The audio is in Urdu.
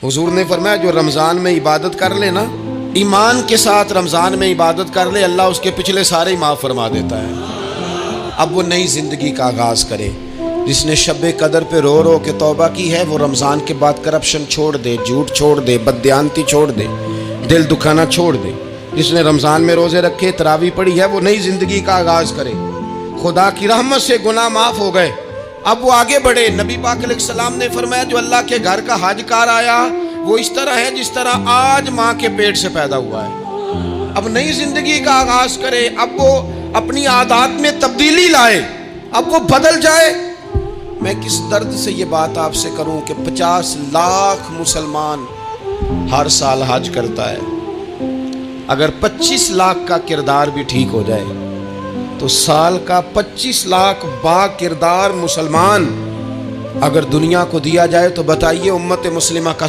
حضور نے فرمایا جو رمضان میں عبادت کر لے نا، ایمان کے ساتھ رمضان میں عبادت کر لے، اللہ اس کے پچھلے سارے ہی معاف فرما دیتا ہے۔ اب وہ نئی زندگی کا آغاز کرے۔ جس نے شب قدر پہ رو رو کے توبہ کی ہے، وہ رمضان کے بعد کرپشن چھوڑ دے، جھوٹ چھوڑ دے، بددیانتی چھوڑ دے، دل دکھانا چھوڑ دے۔ جس نے رمضان میں روزے رکھے، تراویح پڑھی ہے، وہ نئی زندگی کا آغاز کرے۔ خدا کی رحمت سے گناہ معاف ہو گئے، اب وہ آگے بڑھے۔ نبی پاک علیہ السلام نے فرمایا جو اللہ کے گھر کا حج کار آیا وہ اس طرح ہے جس طرح آج ماں کے پیٹ سے پیدا ہوا ہے۔ اب نئی زندگی کا آغاز کرے، اب وہ اپنی عادات میں تبدیلی لائے، اب وہ بدل جائے۔ میں کس درد سے یہ بات آپ سے کروں کہ 50 لاکھ مسلمان ہر سال حج کرتا ہے۔ اگر 25 لاکھ کا کردار بھی ٹھیک ہو جائے تو سال کا 25 لاکھ با کردار مسلمان اگر دنیا کو دیا جائے تو بتائیے امت مسلمہ کا